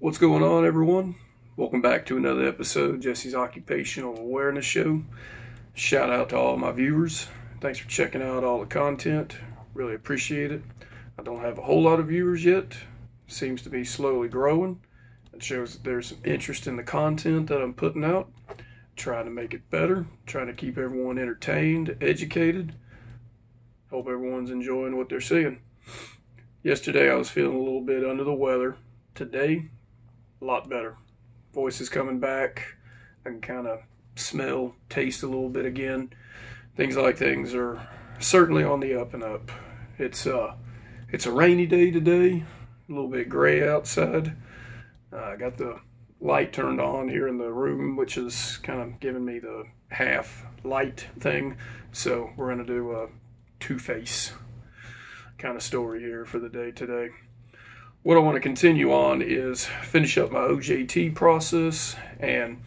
What's going on, everyone? Welcome back to another episode of Jesse's Occupational Awareness Show. Shout out to all my viewers. Thanks for checking out all the content. Really appreciate it. I don't have a whole lot of viewers yet. Seems to be slowly growing. It shows that there's some interest in the content that I'm putting out. Trying to make it better. Trying to keep everyone entertained, educated. Hope everyone's enjoying what they're seeing. Yesterday I was feeling a little bit under the weather. Today, a lot better. Voice is coming back. I can kind of smell, taste a little bit again. Things are certainly on the up and up. It's a rainy day today. A little bit gray outside. I got the light turned on here in the room, which is kind of giving me the half light thing. So we're going to do a two-face kind of story here for the day today. What I want to continue on is finish up my OJT process and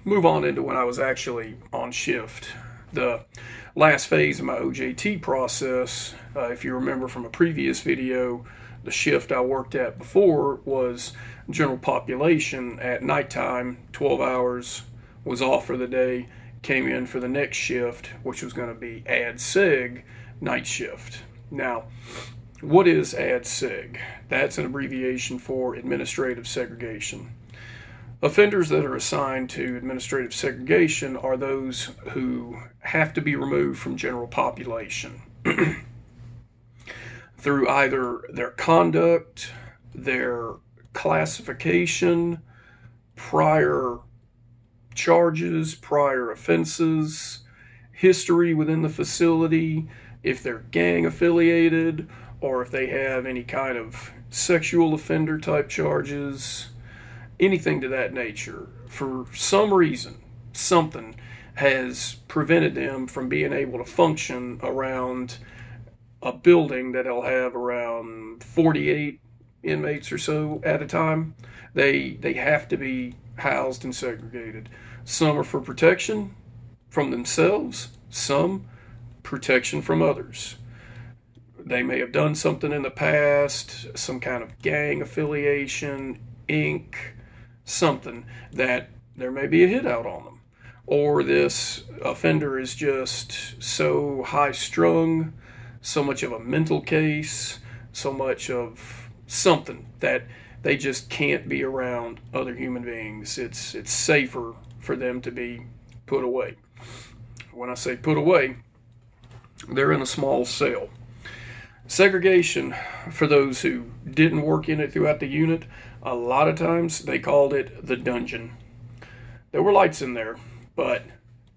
move on into when I was actually on shift. The last phase of my OJT process, if you remember from a previous video, the shift I worked at before was general population at nighttime, 12 hours, was off for the day, came in for the next shift, which was going to be Ad Seg, night shift. Now, what is Ad Seg? That's an abbreviation for Administrative Segregation. Offenders that are assigned to Administrative Segregation are those who have to be removed from general population through either their conduct, their classification, prior charges, prior offenses, history within the facility, if they're gang affiliated, or if they have any kind of sexual offender type charges, anything to that nature. For some reason, something has prevented them from being able to function around a building that'll have around 48 inmates or so at a time. They have to be housed and segregated. Some are for protection from themselves, some protection from others. They may have done something in the past, some kind of gang affiliation, something that there may be a hit out on them. Or this offender is just so high-strung, so much of a mental case, so much of something that they just can't be around other human beings. It's safer for them to be put away. When I say put away, they're in a small cell. Segregation, for those who didn't work in it throughout the unit, a lot of times they called it the dungeon. There were lights in there, but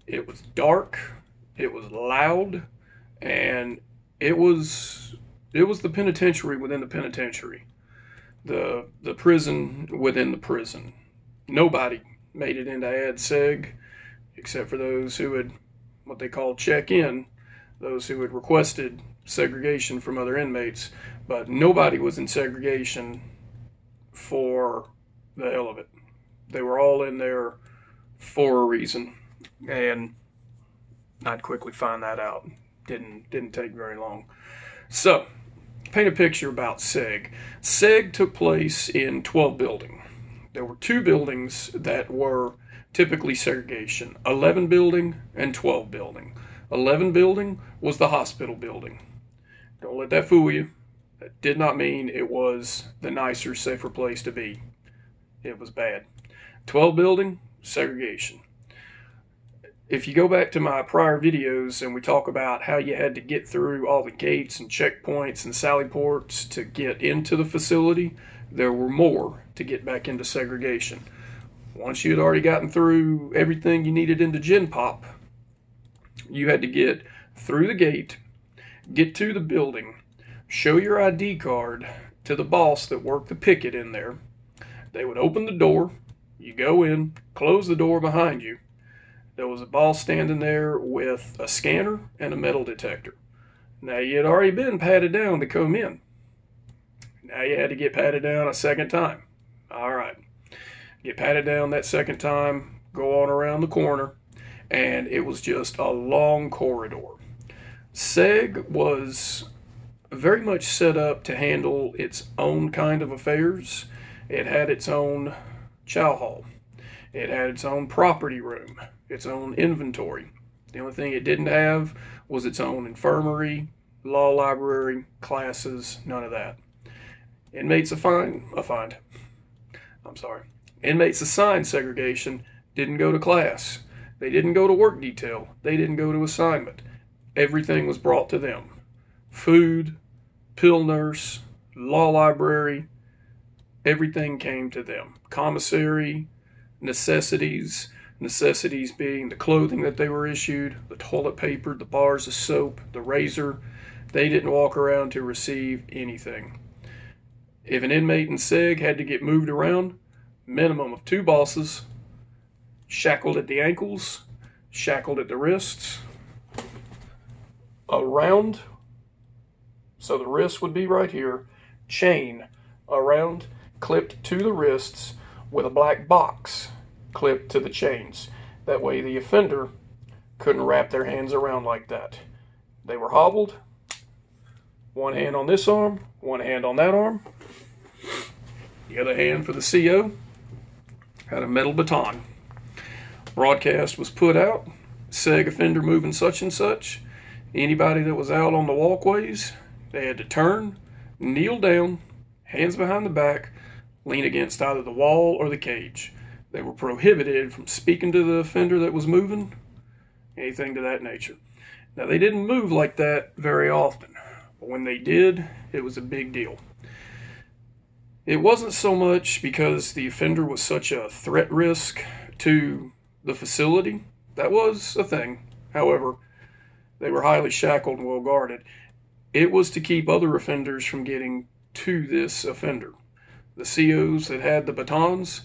it was dark, it was loud, and it was the penitentiary within the penitentiary. The prison within the prison. Nobody made it into Ad Seg, except for those who had what they call check-in, those who had requested segregation from other inmates, but nobody was in segregation for the hell of it. They were all in there for a reason, and I'd quickly find that out. Didn't take very long. So, paint a picture about Seg. Seg took place in 12 building. There were 2 buildings that were typically segregation, 11 building and 12 building. 11 building was the hospital building. Don't let that fool you. That did not mean it was the nicer, safer place to be. It was bad. 12 building, segregation. If you go back to my prior videos and we talk about how you had to get through all the gates and checkpoints and sally ports to get into the facility, there were more to get back into segregation. Once you had already gotten through everything you needed into Gen Pop, you had to get through the gate, get to the building, show your ID card to the boss that worked the picket in there. They would open the door, you go in, close the door behind you. There was a boss standing there with a scanner and a metal detector. Now, you had already been patted down to come in. Now you had to get patted down a second time. All right. Get patted down that second time, go on around the corner, and it was just a long corridor. Seg was very much set up to handle its own kind of affairs. It had its own chow hall. It had its own property room, its own inventory. The only thing it didn't have was its own infirmary, law library, classes, none of that. Inmates assigned segregation didn't go to class. They didn't go to work detail. They didn't go to assignment. Everything was brought to them. Food, pill nurse, law library, everything came to them. Commissary, necessities being the clothing that they were issued, the toilet paper, the bars of soap, the razor. They didn't walk around to receive anything. If an inmate in Seg had to get moved around, minimum of 2 bosses, shackled at the ankles, shackled at the wrists, around, so the wrist would be right here, chain around, clipped to the wrists with a black box clipped to the chains. That way the offender couldn't wrap their hands around like that. They were hobbled, one hand on this arm, one hand on that arm. The other hand for the CO had a metal baton. Broadcast was put out, Seg offender moving such and such. Anybody that was out on the walkways, they had to turn, kneel down, hands behind the back, lean against either the wall or the cage. They were prohibited from speaking to the offender that was moving, anything to that nature. Now, they didn't move like that very often, but when they did, it was a big deal. It wasn't so much because the offender was such a threat risk to the facility. That was a thing. However, they were highly shackled and well guarded. It was to keep other offenders from getting to this offender. The COs that had the batons,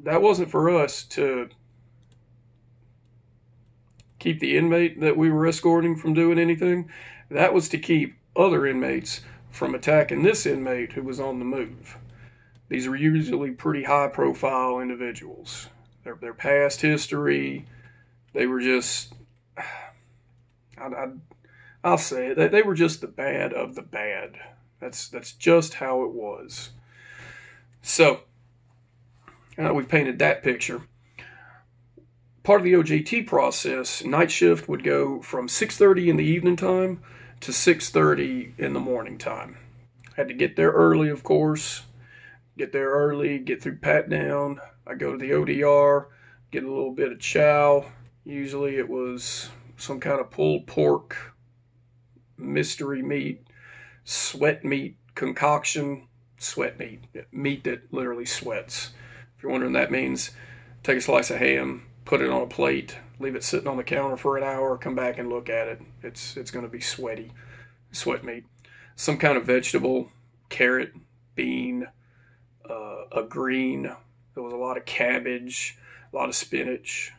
that wasn't for us to keep the inmate that we were escorting from doing anything. That was to keep other inmates from attacking this inmate who was on the move. These were usually pretty high-profile individuals. Their past history, they were just, I'll say it, they were just the bad of the bad. That's just how it was. So, we've painted that picture. Part of the OJT process, night shift would go from 6:30 in the evening time to 6:30 in the morning time. Had to get there early, of course. Get there early, get through pat down. I go to the ODR, get a little bit of chow. Usually it was some kind of pulled pork, mystery meat, sweat meat concoction. Sweat meat, meat that literally sweats. If you're wondering what that means, take a slice of ham, put it on a plate, leave it sitting on the counter for an hour, come back and look at it. It's going to be sweaty, sweat meat. Some kind of vegetable, carrot, bean, a green. There was a lot of cabbage, a lot of spinach,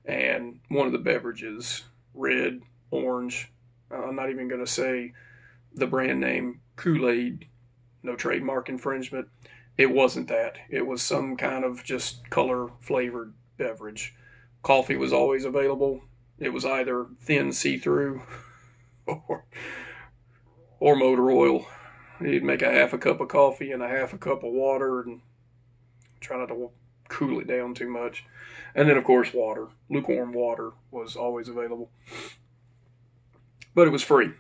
and one of the beverages, red, orange. I'm not even going to say the brand name, Kool-Aid. No trademark infringement. It wasn't that. It was some kind of just color-flavored beverage. Coffee was always available. It was either thin see-through or motor oil. You'd make a half a cup of coffee and a half a cup of water and try not to cool it down too much. And then, of course, water. Lukewarm water was always available. But it was free.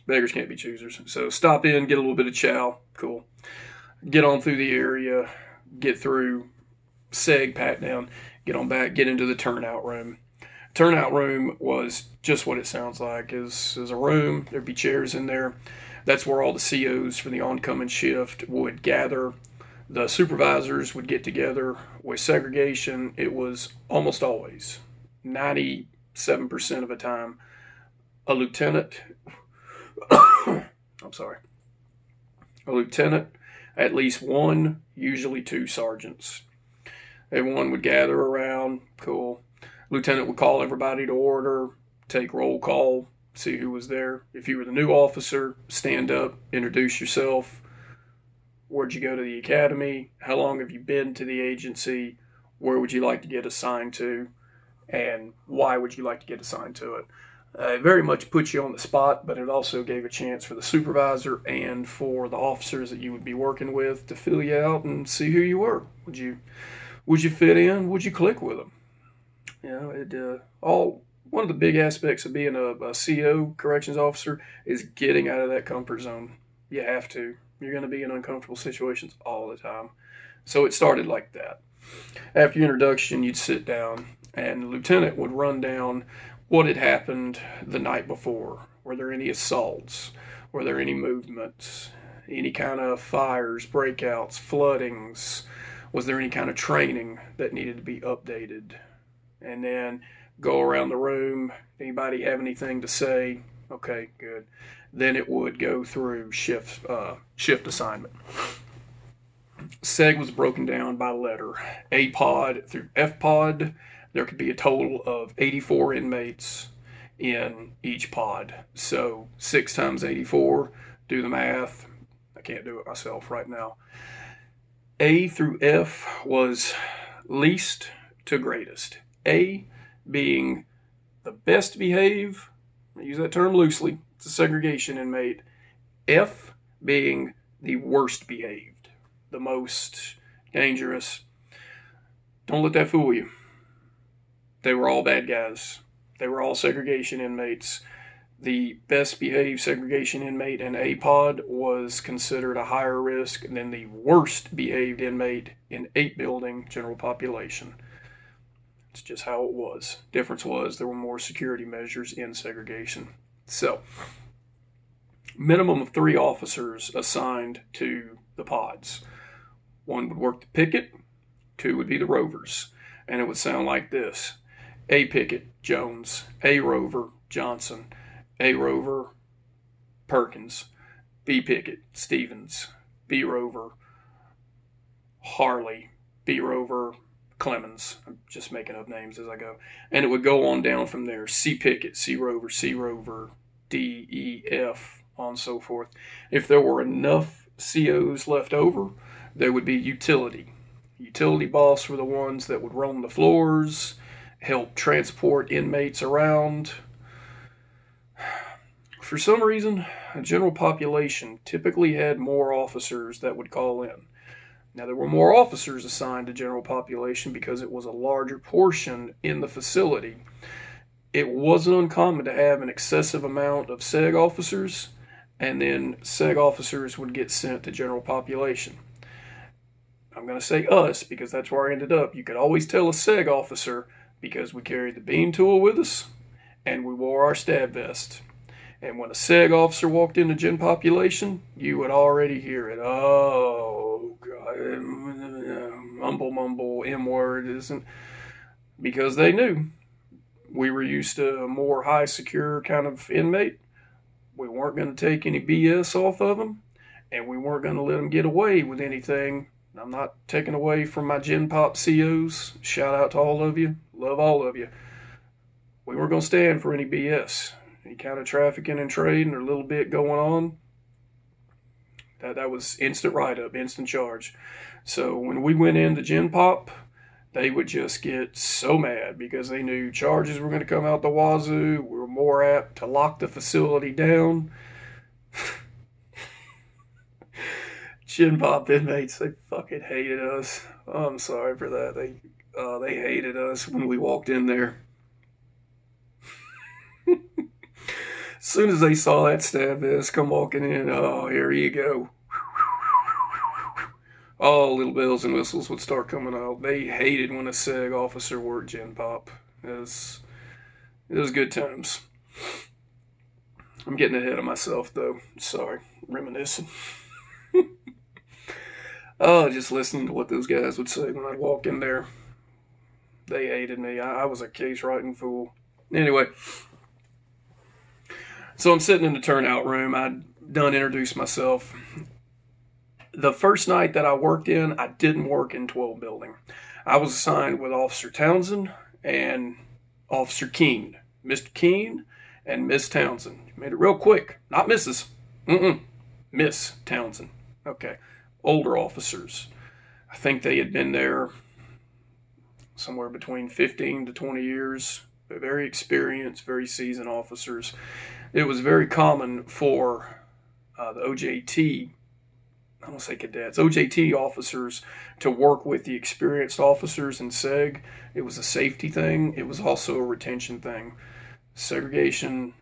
Beggars can't be choosers. So stop in, get a little bit of chow. Cool. Get on through the area, get through Seg, pat down, get on back, get into the turnout room. Turnout room was just what it sounds like. Is a room. There'd be chairs in there. That's where all the COs for the oncoming shift would gather. The supervisors would get together. With segregation, it was almost always, 97% of the time, a lieutenant, a lieutenant, at least one, usually 2 sergeants. Everyone would gather around, cool. Lieutenant would call everybody to order, take roll call, see who was there. If you were the new officer, stand up, introduce yourself. Where'd you go to the academy? How long have you been to the agency? Where would you like to get assigned to? And why would you like to get assigned to it? It very much put you on the spot, but it also gave a chance for the supervisor and for the officers that you would be working with to fill you out and see who you were. Would you fit in? Would you click with them? You know, one of the big aspects of being a CO, corrections officer, is getting out of that comfort zone. You have to. You're going to be in uncomfortable situations all the time. So it started like that. After your introduction, you'd sit down, and the lieutenant would run down what had happened the night before. Were there any assaults? Were there any movements? Any kind of fires, breakouts, floodings? Was there any kind of training that needed to be updated? And then go around the room. Anybody have anything to say? Okay, good. Then it would go through shift assignment. Seg was broken down by letter. A pod through F pod, there could be a total of 84 inmates in each pod. So 6 times 84, do the math. I can't do it myself right now. A through F was least to greatest. A being the best behaved, I use that term loosely, it's a segregation inmate. F being the worst behaved, the most dangerous. Don't let that fool you. They were all bad guys. They were all segregation inmates. The best behaved segregation inmate in A pod was considered a higher risk than the worst behaved inmate in 8 building general population. It's just how it was. Difference was there were more security measures in segregation. So, minimum of 3 officers assigned to the pods. 1 would work the picket, 2 would be the rovers. And it would sound like this. A picket, Jones. A rover, Johnson. A rover, Perkins. B picket, Stevens. B rover, Harley. B rover, Clemens. I'm just making up names as I go. And it would go on down from there. C picket, C rover, D, E, F, on and so forth. If there were enough COs left over, there would be utility. Utility boss were the ones that would roam the floors, help transport inmates around. For some reason, a general population typically had more officers that would call in. Now, there were more officers assigned to general population because it was a larger portion in the facility. It wasn't uncommon to have an excessive amount of SEG officers, and then SEG officers would get sent to general population. I'm going to say us because that's where I ended up. You could always tell a SEG officer because we carried the beam tool with us and we wore our stab vest. And when a SEG officer walked into gen population, you would already hear it. Oh, God, mumble, M-word isn't. Because they knew we were used to a more high secure kind of inmate. We weren't going to take any BS off of them, and we weren't going to let them get away with anything. I'm not taking away from my Gen Pop COs. Shout out to all of you. Love all of you. We weren't going to stand for any BS. Any kind of trafficking and trading or a little bit going on, that was instant write-up, instant charge. So when we went into Gen Pop, they would just get so mad because they knew charges were going to come out the wazoo. We were more apt to lock the facility down. Gen Pop inmates, they fucking hated us. I'm sorry for that. They hated us when we walked in there. As soon as they saw that stab vest come walking in, oh, here you go. All little bells and whistles would start coming out. They hated when a SEG officer worked Gen Pop. It was good times. I'm getting ahead of myself, though. Sorry. Reminiscing. Oh, just listening to what those guys would say when I'd walk in there. They hated me. I was a case-writing fool. Anyway. So I'm sitting in the turnout room. I'd done introduced myself. The first night that I worked in, I didn't work in 12 building. I was assigned with Officer Townsend and Officer Keene. Mr. Keene and Miss Townsend. Made it real quick. Not Mrs. Miss Townsend. Okay. Older officers. I think they had been there somewhere between 15 to 20 years. very experienced, very seasoned officers. It was very common for the OJT, I don't say cadets, OJT officers to work with the experienced officers in Seg. It was a safety thing. It was also a retention thing. Segregation,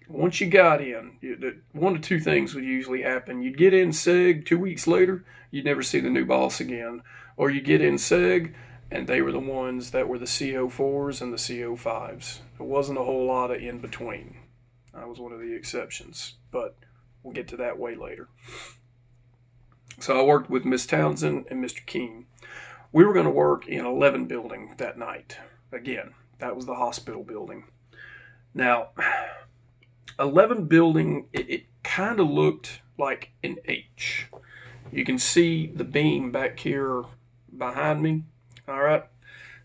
once you got in, one of two things would usually happen. You'd get in Seg 2 weeks later, you'd never see the new boss again. Or you get in Seg, and they were the ones that were the CO4s and the CO5s. There wasn't a whole lot of in between. I was one of the exceptions, but we'll get to that way later. So I worked with Miss Townsend and Mr. Keene. We were going to work in 11 building that night. Again, that was the hospital building. Now, 11 building, it kind of looked like an H. You can see the beam back here behind me. All right.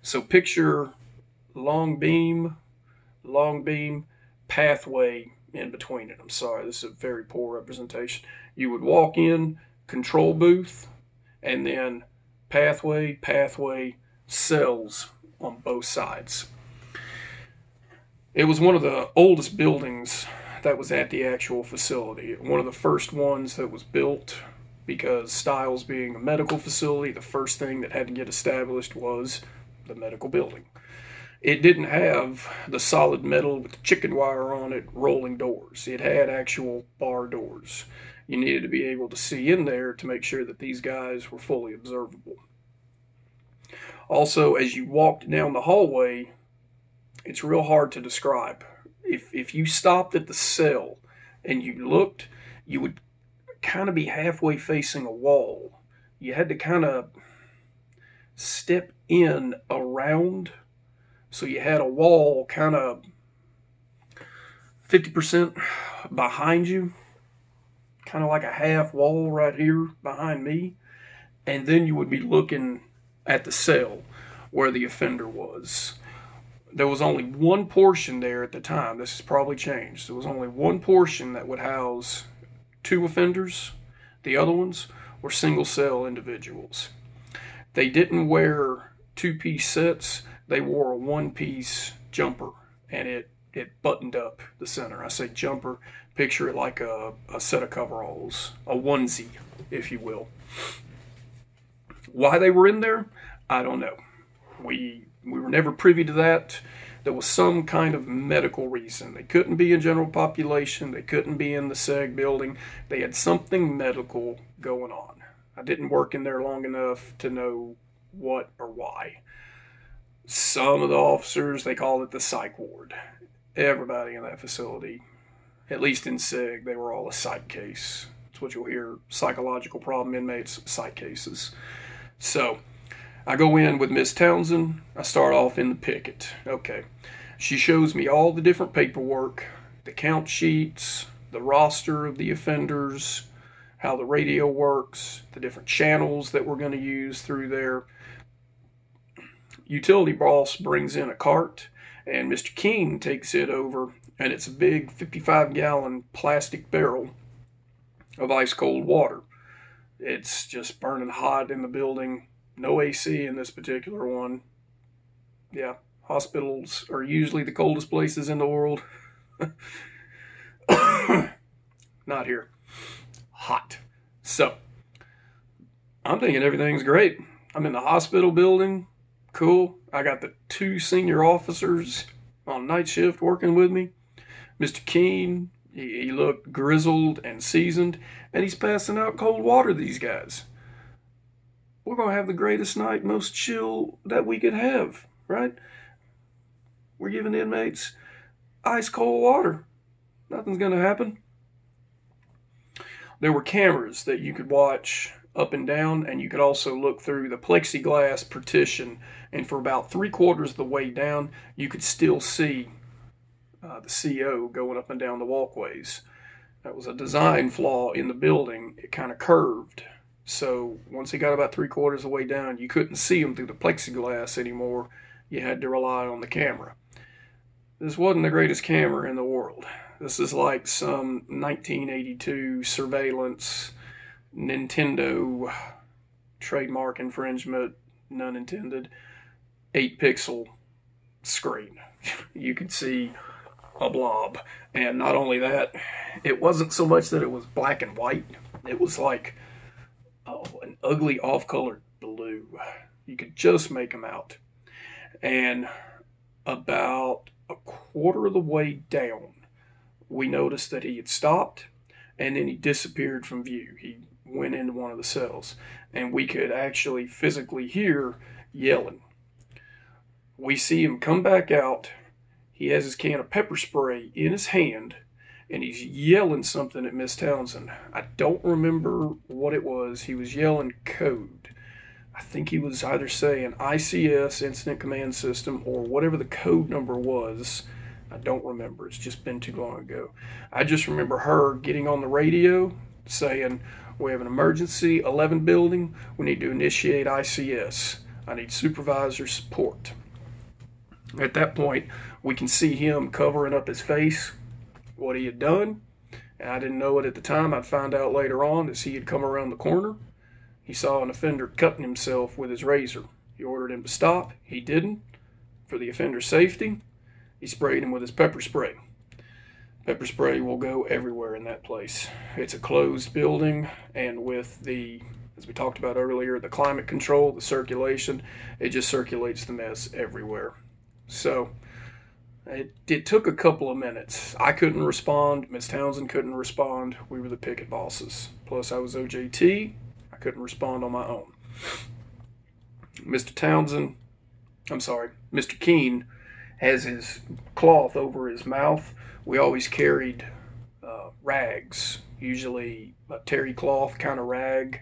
So picture long beam, pathway in between it. I'm sorry, this is a very poor representation. You would walk in, control booth, and then pathway, cells on both sides. It was one of the oldest buildings that was at the actual facility. One of the first ones that was built, because Stiles being a medical facility, the first thing that had to get established was the medical building. It didn't have the solid metal with the chicken wire on it rolling doors. It had actual bar doors. You needed to be able to see in there to make sure that these guys were fully observable. Also, as you walked down the hallway, it's real hard to describe. If you stopped at the cell and you looked, you would kind of be halfway facing a wall. You had to kind of step in around, so you had a wall kind of 50% behind you, kind of like a half wall right here behind me, and then you would be looking at the cell where the offender was. There was only one portion there at the time. This has probably changed. There was only one portion that would house 2 offenders. The other ones were single cell individuals. They didn't wear 2-piece sets. They wore a 1-piece jumper, and it buttoned up the center. I say jumper, picture it like a set of coveralls, a onesie, if you will. Why they were in there, I don't know. We were never privy to that. There was some kind of medical reason. They couldn't be in general population. They couldn't be in the SEG building. They had something medical going on. I didn't work in there long enough to know what or why. Some of the officers, they called it the psych ward. Everybody in that facility, at least in SEG, they were all a psych case. That's what you'll hear, psychological problem inmates, psych cases. So I go in with Miss Townsend. I start off in the picket. Okay. She shows me all the different paperwork, the count sheets, the roster of the offenders, how the radio works, the different channels that we're going to use through there. Utility boss brings in a cart, and Mr. King takes it over, and it's a big 55-gallon plastic barrel of ice cold water. It's just burning hot in the building. No AC in this particular one. Yeah, hospitals are usually the coldest places in the world. Not here. Hot. So, I'm thinking everything's great. I'm in the hospital building. Cool. I got the 2 senior officers on night shift working with me. Mr. Keene, he looked grizzled and seasoned, and he's passing out cold water to these guys. We're going to have the greatest night, most chill that we could have, right? We're giving inmates ice cold water. Nothing's going to happen. There were cameras that you could watch up and down, and you could also look through the plexiglass partition, and for about 3/4 of the way down, you could still see the CO going up and down the walkways. That was a design flaw in the building. It kind of curved. So once he got about 3/4 of the way down, you couldn't see him through the plexiglass anymore. You had to rely on the camera. This wasn't the greatest camera in the world. This is like some 1982 surveillance, Nintendo trademark infringement, none intended, 8-pixel screen. You could see a blob. And not only that, it wasn't so much that it was black and white. It was like an ugly off-colored blue. You could just make them out. And about a quarter of the way down, we noticed that he had stopped, and then he disappeared from view. He went into one of the cells, and we could actually physically hear yelling. We see him come back out. He has his can of pepper spray in his hand, and he's yelling something at Miss Townsend. I don't remember what it was. He was yelling code. I think he was either saying ICS, Incident Command System, or whatever the code number was. I don't remember. It's just been too long ago. I just remember her getting on the radio saying, we have an emergency, 11 building. We need to initiate ICS. I need supervisor support. At that point, we can see him covering up his face, what he had done. And I didn't know it at the time. I'd find out later on as he had come around the corner. He saw an offender cutting himself with his razor. He ordered him to stop. He didn't. For the offender's safety, he sprayed him with his pepper spray. Pepper spray will go everywhere in that place. It's a closed building, and with the, as we talked about earlier, the climate control, the circulation, it just circulates the mess everywhere. So it took a couple of minutes. I couldn't respond. Ms. Townsend couldn't respond. We were the picket bosses. Plus I was OJT. I couldn't respond on my own. Mr. Keene has his cloth over his mouth. We always carried rags, usually a terry cloth kind of rag,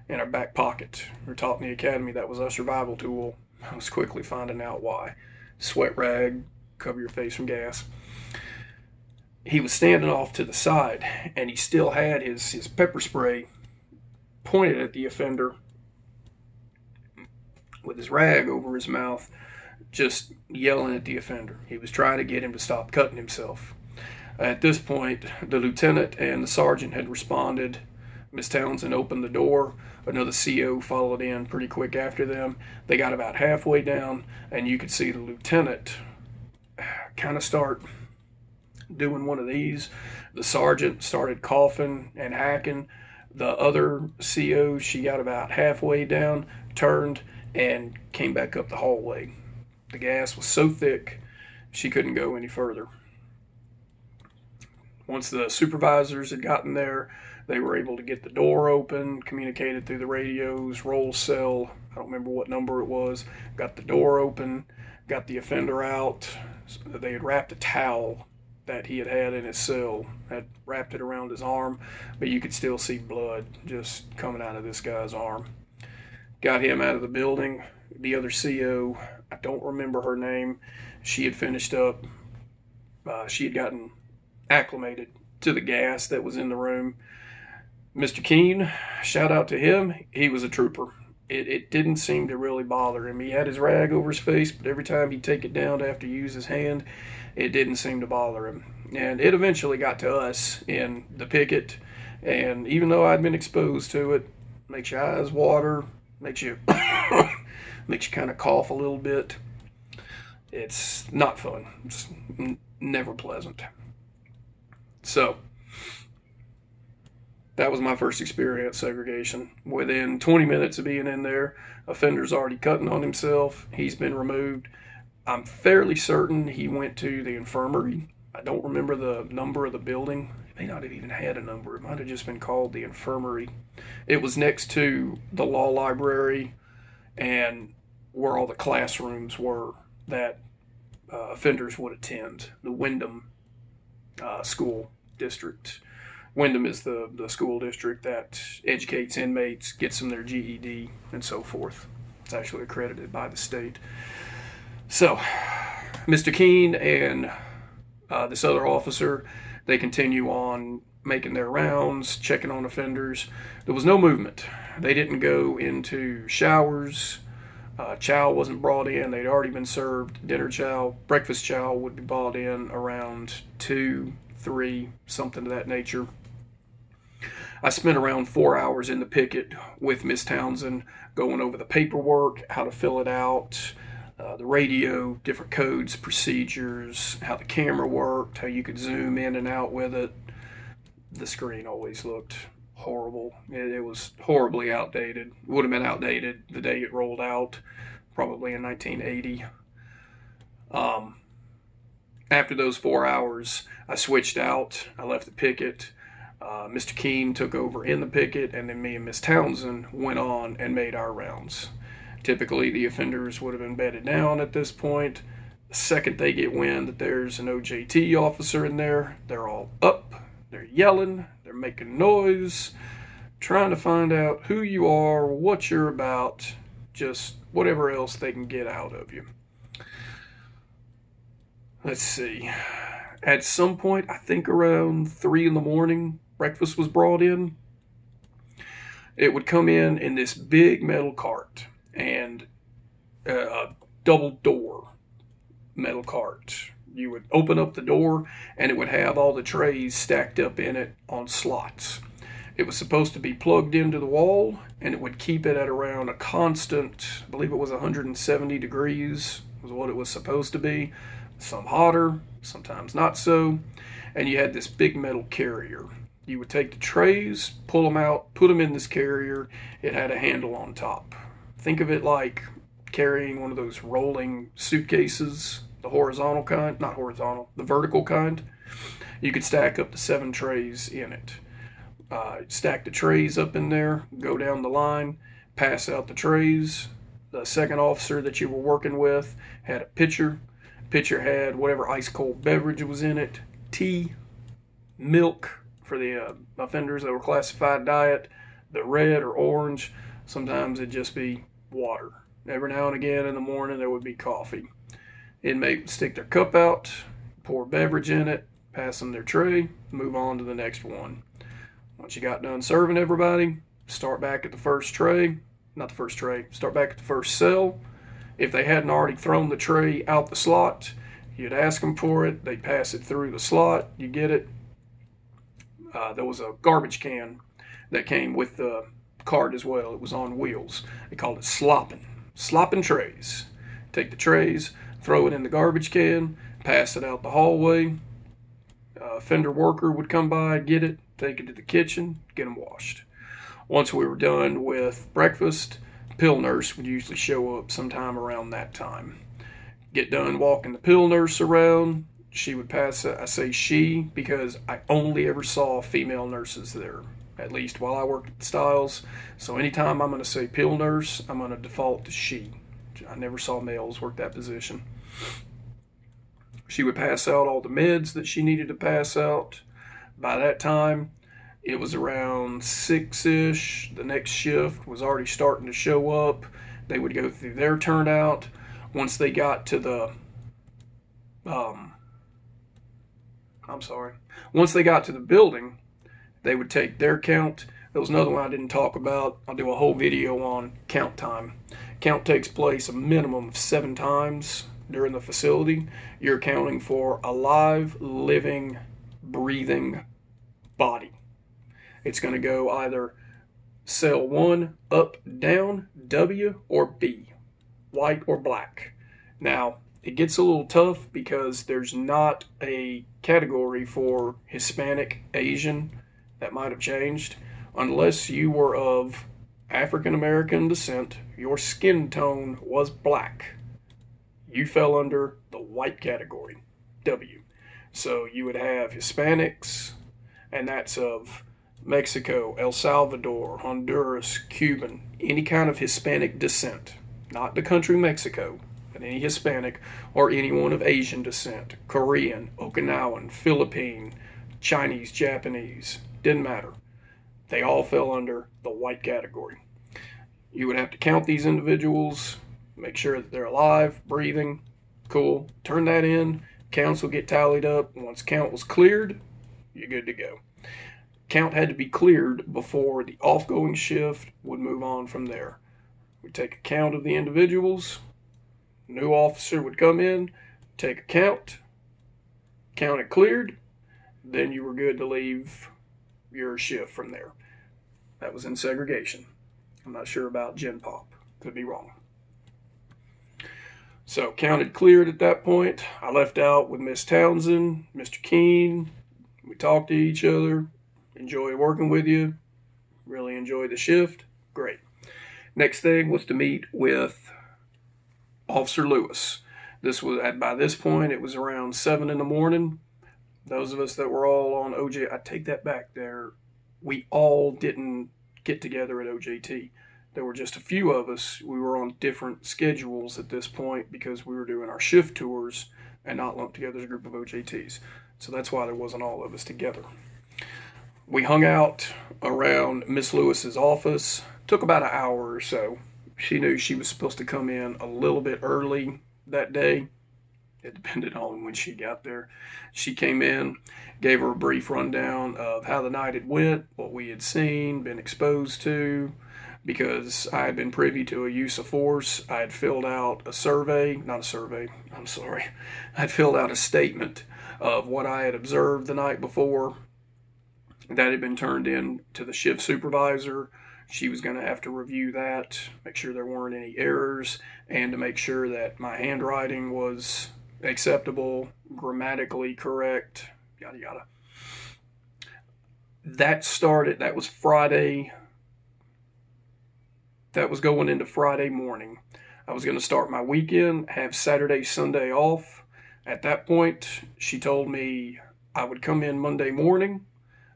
in our back pocket. We were taught in the academy that was our survival tool. I was quickly finding out why. Sweat rag, cover your face from gas. He was standing off to the side, and he still had his pepper spray pointed at the offender with his rag over his mouth, just yelling at the offender. He was trying to get him to stop cutting himself. At this point, the lieutenant and the sergeant had responded. Miss Townsend opened the door. Another CO followed in pretty quick after them. They got about halfway down, and you could see the lieutenant kind of start doing one of these. The sergeant started coughing and hacking. The other CO, she got about halfway down, turned, and came back up the hallway. The gas was so thick, she couldn't go any further. Once the supervisors had gotten there, they were able to get the door open, communicated through the radios, roll cell, I don't remember what number it was, got the door open, got the offender out. They had wrapped a towel that he had in his cell, had wrapped it around his arm, but you could still see blood just coming out of this guy's arm. Got him out of the building. The other CO, I don't remember her name, she had finished up, she had gotten acclimated to the gas that was in the room. Mr. Keene, shout out to him, he was a trooper. It didn't seem to really bother him. He had his rag over his face, but every time he'd take it down to have to use his hand, it didn't seem to bother him. And it eventually got to us in the picket, and even though I'd been exposed to it, makes your eyes water, makes you kind of cough a little bit. It's not fun. It's never pleasant. So that was my first experience segregation. Within 20 minutes of being in there, offender's already cutting on himself. He's been removed. I'm fairly certain he went to the infirmary. I don't remember the number of the building. It may not have even had a number. It might have just been called the infirmary. It was next to the law library and where all the classrooms were that offenders would attend. The Wyndham school district. Wyndham is the school district that educates inmates, gets them their GED, and so forth. It's actually accredited by the state. So, Mr. Keene and this other officer, they continue on making their rounds, checking on offenders. There was no movement. They didn't go into showers. Chow wasn't brought in. They'd already been served dinner chow. Breakfast chow would be brought in around 2, 3, something to that nature. I spent around 4 hours in the picket with Miss Townsend going over the paperwork, how to fill it out, the radio, different codes, procedures, how the camera worked, how you could zoom in and out with it. The screen always looked horrible. It was horribly outdated. It would have been outdated the day it rolled out, probably in 1980. After those 4 hours, I switched out. I left the picket. Mr. Keene took over in the picket, and then me and Miss Townsend went on and made our rounds. Typically, the offenders would have been bedded down at this point. The second they get wind that there's an OJT officer in there, they're all up, they're yelling, they're making noise, trying to find out who you are, what you're about, just whatever else they can get out of you. Let's see. At some point, I think around 3 in the morning, breakfast was brought in. It would come in this big metal cart, and a double door metal cart. You would open up the door, and it would have all the trays stacked up in it on slots. It was supposed to be plugged into the wall, and it would keep it at around a constant, I believe it was 170 degrees, was what it was supposed to be. Some hotter, sometimes not so. And you had this big metal carrier. You would take the trays, pull them out, put them in this carrier. It had a handle on top. Think of it like carrying one of those rolling suitcases, the horizontal kind, not horizontal, the vertical kind. You could stack up to 7 trays in it. Stack the trays up in there, go down the line, pass out the trays. The second officer that you were working with had a pitcher. Pitcher had whatever ice cold beverage was in it, tea, milk for the offenders that were classified diet, the red or orange. Sometimes it'd just be water. Every now and again in the morning there would be coffee. Inmate would stick their cup out, pour beverage in it, pass them their tray, move on to the next one. Once you got done serving everybody, start back at the first tray, start back at the first cell. If they hadn't already thrown the tray out the slot, you'd ask them for it, they'd pass it through the slot, you get it. There was a garbage can that came with the cart as well. It was on wheels. They called it slopping trays. Take the trays, throw it in the garbage can, pass it out the hallway. Offender worker would come by, get it, take it to the kitchen, get them washed. Once we were done with breakfast, pill nurse would usually show up sometime around that time. Get done walking the pill nurse around. She would pass, I say she because I only ever saw female nurses there, at least while I worked at Styles. So anytime I'm going to say pill nurse, I'm going to default to she. I never saw males work that position. She would pass out all the meds that she needed to pass out. By that time, it was around 6-ish. The next shift was already starting to show up. They would go through their turnout. Once they got to the, once they got to the building, they would take their count. There was another one I didn't talk about. I'll do a whole video on count time. Count takes place a minimum of 7 times during the facility. You're counting for a live, living, breathing body. It's going to go either cell 1, up, down, W, or B, white or black. Now, it gets a little tough because there's not a category for Hispanic, Asian. That might have changed. Unless you were of African American descent, your skin tone was black, you fell under the white category, W. So you would have Hispanics, and that's of Mexico, El Salvador, Honduras, Cuban, any kind of Hispanic descent, not the country Mexico, but any Hispanic, or anyone of Asian descent, Korean, Okinawan, Philippine, Chinese, Japanese, didn't matter. They all fell under the white category. You would have to count these individuals, make sure that they're alive, breathing, cool, turn that in, counts will get tallied up. Once count was cleared, you're good to go. Count had to be cleared before the off-going shift would move on from there. We'd take a count of the individuals, new officer would come in, take a count it cleared, then you were good to leave your shift from there. That was in segregation. I'm not sure about Gen Pop. Could be wrong. So counted cleared at that point. I left out with Miss Townsend, Mr. Keene. We talked to each other. Enjoyed working with you. Really enjoyed the shift. Great. Next thing was to meet with Officer Lewis. This was by this point it was around 7 in the morning. Those of us that were all on OJT, I take that back there. We all didn't get together at OJT. There were just a few of us. We were on different schedules at this point because we were doing our shift tours and not lumped together as a group of OJTs. So that's why there wasn't all of us together. We hung out around Miss Lewis's office. Took about an hour or so. She knew she was supposed to come in a little bit early that day. It depended on when she got there. She came in, gave her a brief rundown of how the night had went, what we had seen, been exposed to, because I had been privy to a use of force. I had filled out a survey, not a survey, I'm sorry. I had filled out a statement of what I had observed the night before. That had been turned in to the shift supervisor. She was going to have to review that, make sure there weren't any errors, and to make sure that my handwriting was acceptable, grammatically correct, yada yada. That was Friday. That was going into Friday morning. I was going to start my weekend, have Saturday, Sunday off. At that point, she told me I would come in Monday morning.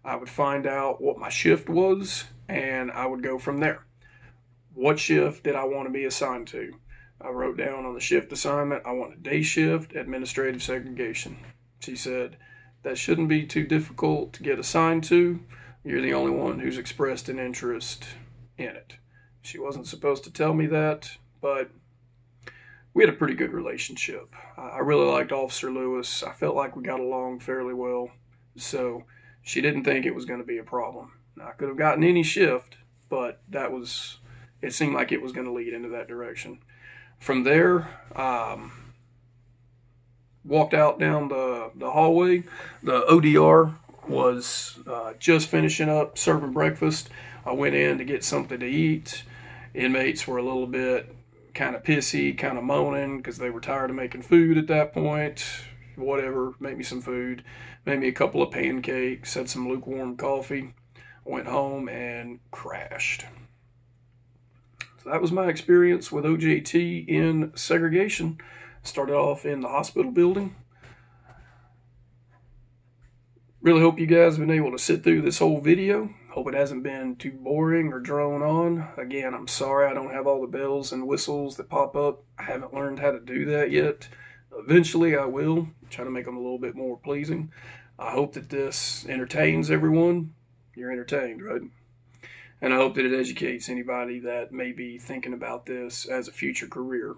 I would find out what my shift was, and I would go from there. What shift did I want to be assigned to? I wrote down on the shift assignment, I want a day shift, Administrative Segregation. She said, that shouldn't be too difficult to get assigned to. You're the only one who's expressed an interest in it. She wasn't supposed to tell me that, but we had a pretty good relationship. I really liked Officer Lewis. I felt like we got along fairly well. So she didn't think it was going to be a problem. Now, I could have gotten any shift, but it seemed like it was going to lead into that direction. From there, walked out down the hallway. The ODR was just finishing up serving breakfast. I went in to get something to eat. Inmates were a little bit kind of pissy, kind of moaning because they were tired of making food at that point. Whatever, make me some food. Made me a couple of pancakes, had some lukewarm coffee. Went home and crashed. So that was my experience with OJT in segregation. Started off in the hospital building. Really hope you guys have been able to sit through this whole video. Hope it hasn't been too boring or drone on. Again, I'm sorry I don't have all the bells and whistles that pop up. I haven't learned how to do that yet. Eventually I will. Try to make them a little bit more pleasing. I hope that this entertains everyone. You're entertained, right? And I hope that it educates anybody that may be thinking about this as a future career.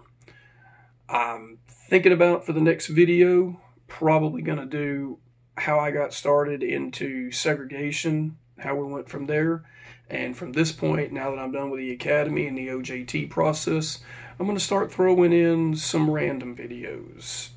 I'm thinking about, for the next video, probably going to do how I got started into segregation, how we went from there. And from this point, now that I'm done with the academy and the OJT process, I'm going to start throwing in some random videos,